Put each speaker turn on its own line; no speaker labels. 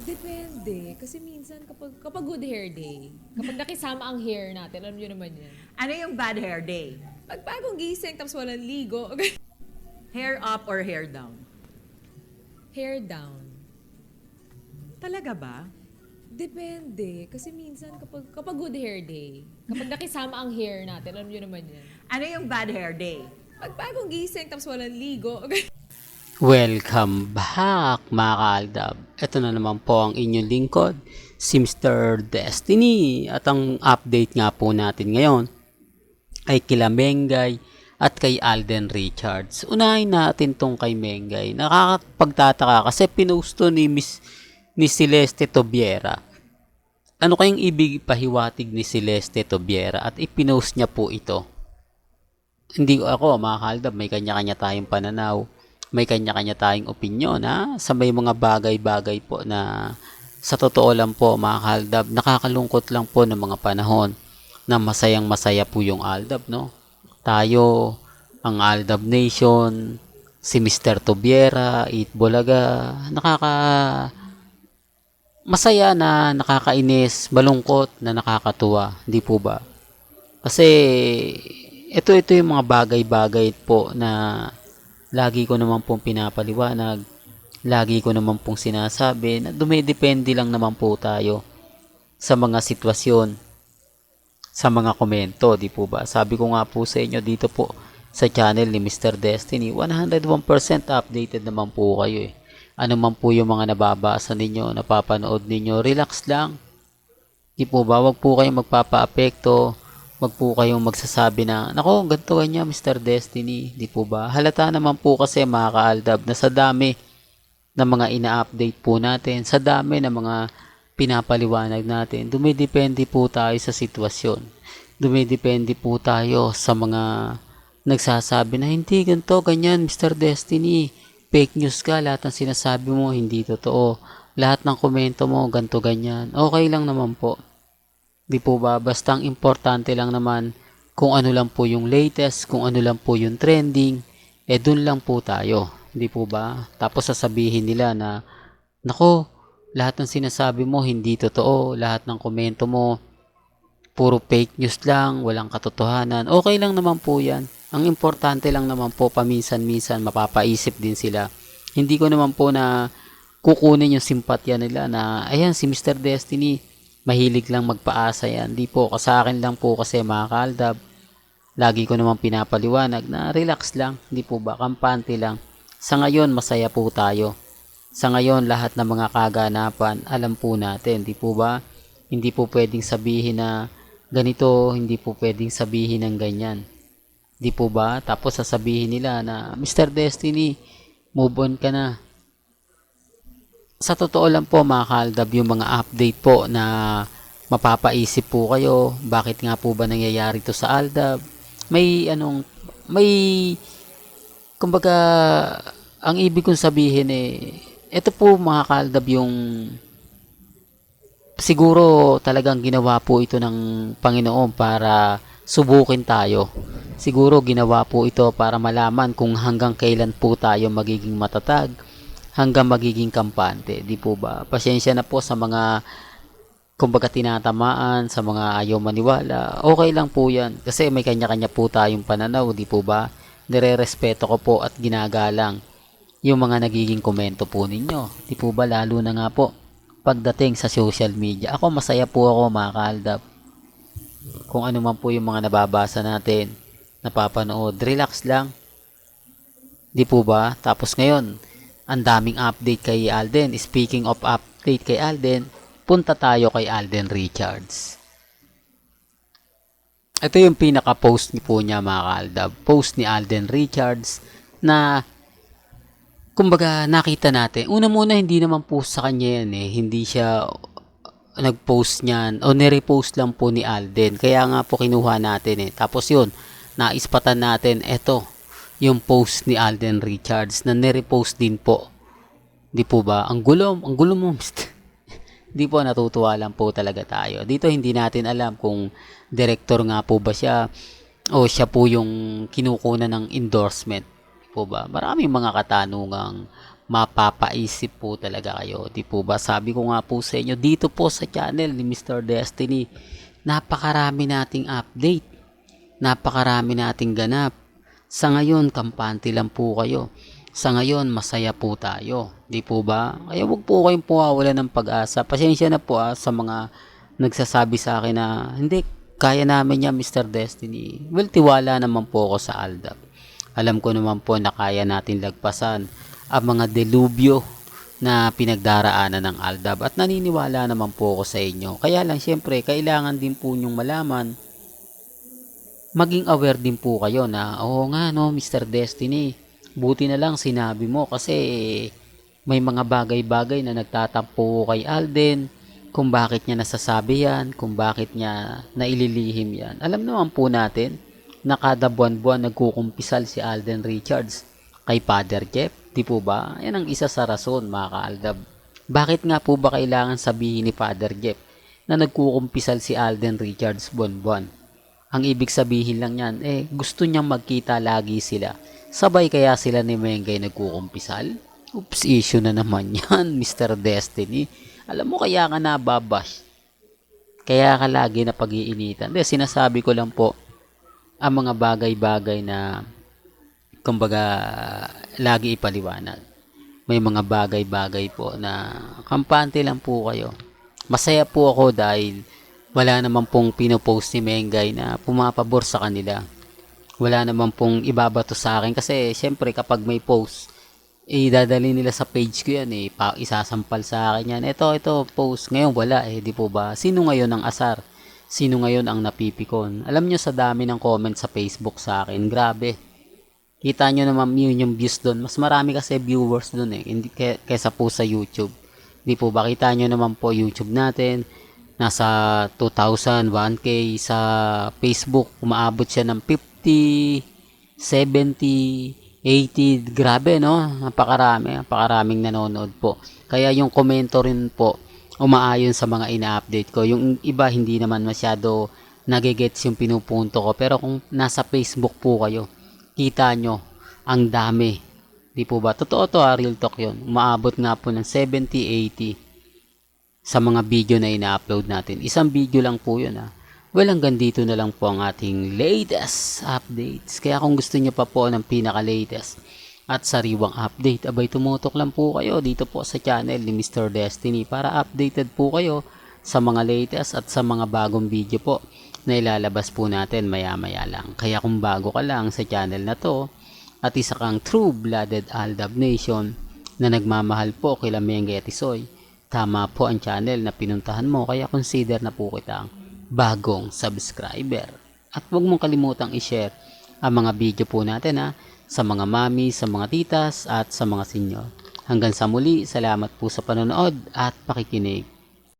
Depende. Kasi minsan kapag good hair day, kapag nakisama ang hair natin, alam nyo naman yan.
Ano yung bad hair day?
Pag bagong gising, tapos walang ligo,
Hair up or hair down?
hair down.
Talaga ba?
Depende. Kasi minsan kapag good hair day, kapag nakisama ang hair natin, alam nyo naman yan.
Ano yung bad hair day?
Pag bagong gising, tapos walang ligo,
Welcome back mga kaaldab. Ito na naman po ang inyong lingkod, si Mr. Destiny. At ang update nga po natin ngayon ay kila Mengay at kay Alden Richards. Unahin natin tong kay Mengay. Nakakapagtataka kasi pinusto ni Celeste Tobiera. Ano kayang ibig pahiwatig ni Celeste Tobiera at ipinost niya po ito? Hindi ako mga kaaldab, may kanya-kanya tayong pananaw. May kanya-kanya tayong opinyon sa may mga bagay-bagay po na sa totoo lang po mga kaaldab, nakakalungkot lang po ng mga panahon na masayang masaya po yung Aldab, no? Tayo, ang Aldab Nation, si Mr. Tobiera, Eat Bulaga, masaya na nakakainis, malungkot na nakakatuwa, hindi po ba? Kasi ito yung mga bagay-bagay po na lagi ko naman pong pinapaliwanag, lagi ko naman pong sinasabi na dumidepende lang naman po tayo sa mga sitwasyon, sa mga komento, di po ba? Sabi ko nga po sa inyo dito po sa channel ni Mr. Destiny, 101% updated naman po kayo eh. Ano man po yung mga nababasa ninyo, napapanood ninyo, relax lang. Di po ba? Wag po kayong magpapaapekto. Wag po kayong magsasabi na, nako, ganito ganyan Mr. Destiny. Di po ba? Halata naman po kasi mga kaaldab na sa dami ng mga ina-update po natin, sa dami ng mga pinapaliwanag natin, dumidepende po tayo sa sitwasyon. Dumidepende po tayo sa mga nagsasabi na hindi ganito ganyan Mr. Destiny. Fake news ka, lahat ng sinasabi mo hindi totoo. Lahat ng komento mo ganito ganyan. Okay lang naman po. Di po ba? Basta ang importante lang naman kung ano lang po yung latest, kung ano lang po yung trending, dun lang po tayo. Di po ba? Tapos sasabihin nila na, nako, lahat ng sinasabi mo hindi totoo, lahat ng komento mo puro fake news lang, walang katotohanan. Okay lang naman po yan. Ang importante lang naman po paminsan-minsan mapapaisip din sila. Hindi ko naman po na kukunin yung simpatya nila na, ayan si Mr. Destiny, mahilig lang magpaasa yan. Di po, sa akin lang po kasi mga kaaldab, lagi ko naman pinapaliwanag na relax lang, di po ba, kampante lang. Sa ngayon, masaya po tayo. Sa ngayon, lahat ng mga kaganapan, alam po natin, di po ba? Hindi po pwedeng sabihin na ganito, hindi po pwedeng sabihin ng ganyan. Di po ba? Tapos sasabihin nila na, Mr. Destiny, move on ka na. Sa totoo lang po mga kaaldab, yung mga update po na mapapaisip po kayo, bakit nga po ba nangyayari to sa Aldab? May kumbaga, ang ibig kong sabihin ito po mga kaaldab yung siguro talagang ginawa po ito ng Panginoon para subukin tayo. Siguro ginawa po ito para malaman kung hanggang kailan po tayo magiging matatag, hanggang magiging kampante, di po ba? Pasensya na po sa mga kumbaga tinatamaan, sa mga ayaw maniwala. Okay lang po yan kasi may kanya-kanya po tayong pananaw, di po ba? Nire-respeto ko po at ginagalang yung mga nagiging komento po ninyo. Di po ba? Lalo na nga po pagdating sa social media. Ako masaya po ako mga kaaldab. Kung ano man po yung mga nababasa natin, napapanood, relax lang. Di po ba? Tapos ngayon, ang daming update kay Alden. Speaking of update kay Alden, punta tayo kay Alden Richards. Ito yung pinaka-post po niya mga kaaldab. Post ni Alden Richards na kumbaga nakita natin. Una muna hindi naman post sa kanya yan eh. Hindi siya nag-post niyan o nirepost lang po ni Alden. Kaya nga po kinuha natin eh. Tapos yun, naispatan natin ito yung post ni Alden Richards na nirepost din po. Di po ba? Ang gulo mo. Di po, natutuwa lang po talaga tayo. Dito hindi natin alam kung director nga po ba siya o siya po yung kinukunan ng endorsement. Di po ba? Maraming mga katanungang mapapaisip po talaga kayo. Di po ba? Sabi ko nga po sa inyo, dito po sa channel ni Mr. Destiny, napakarami nating update. Napakarami nating ganap. Sa ngayon, kampante lang po kayo. Sa ngayon, masaya po tayo. Di po ba? Kaya wag po kayong puwawala ng pag-asa. Pasensya na po sa mga nagsasabi sa akin na hindi, kaya namin yan Mr. Destiny. Well, tiwala naman po ako sa Aldab. Alam ko naman po na kaya natin lagpasan ang mga delubyo na pinagdaraanan ng Aldab. At naniniwala naman po ako sa inyo. Kaya lang, syempre, kailangan din po nyong malaman, maging aware din po kayo na, oo nga no, Mr. Destiny, buti na lang sinabi mo kasi may mga bagay-bagay na nagtatampo kay Alden, kung bakit niya nasasabi yan, kung bakit niya naililihim yan. Alam naman po natin na kada buwan-buwan nagkukumpisal si Alden Richards kay Father Jeff, di po ba? Yan ang isa sa rason, mga ka-Aldab. Bakit nga po ba kailangan sabihin ni Father Jeff na nagkukumpisal si Alden Richards buwan-buwan? Ang ibig sabihin lang yan, gusto niyang magkita lagi sila. Sabay kaya sila ni Mengay nagkukumpisal? Oops, issue na naman yan, Mr. Destiny. Alam mo, kaya ka nababash. Kaya ka lagi na pag-iinitan. Hindi, sinasabi ko lang po ang mga bagay-bagay na kumbaga lagi ipaliwanag. May mga bagay-bagay po na kampante lang po kayo. Masaya po ako dahil wala naman pong pinopost ni Mengay na pumapabor sa kanila. Wala naman pong ibabato sa akin kasi syempre kapag may post, idadali nila sa page ko yan isasampal sa akin yan. Ito post. Ngayon wala di po ba? Sino ngayon ang asar? Sino ngayon ang napipikon? Alam nyo sa dami ng comment sa Facebook sa akin, grabe. Kita nyo naman yun yung views doon. Mas marami kasi viewers doon hindi kaysa po sa YouTube. Di po ba? Kita nyo naman po YouTube natin. Nasa 2,000, 1K sa Facebook. Umaabot siya ng 50, 70, 80. Grabe no? Napakaraming nanonood po. Kaya yung komento rin po umaayon sa mga ina-update ko. Yung iba hindi naman masyado nagigets yung pinupunto ko. Pero kung nasa Facebook po kayo, kita nyo ang dami. Di po ba? Totoo to real talk yun. Umaabot nga po ng 70, 80 sa mga video na ina-upload natin. Isang video lang po yun Well, hanggang dito na lang po ang ating latest updates. Kaya kung gusto nyo pa po ng pinaka-latest at sariwang update, abay tumutok lang po kayo dito po sa channel ni Mr. Destiny para updated po kayo sa mga latest at sa mga bagong video po na ilalabas po natin maya-maya lang. Kaya kung bago ka lang sa channel na to at isa kang true-blooded Aldab Nation na nagmamahal po kila Mengay at Isoy, tama po ang channel na pinuntahan mo kaya consider na po kitang bagong subscriber. At huwag mong kalimutang i-share ang mga video po natin sa mga mami, sa mga titas at sa mga senyor. Hanggang sa muli, salamat po sa panonood at pakikinig.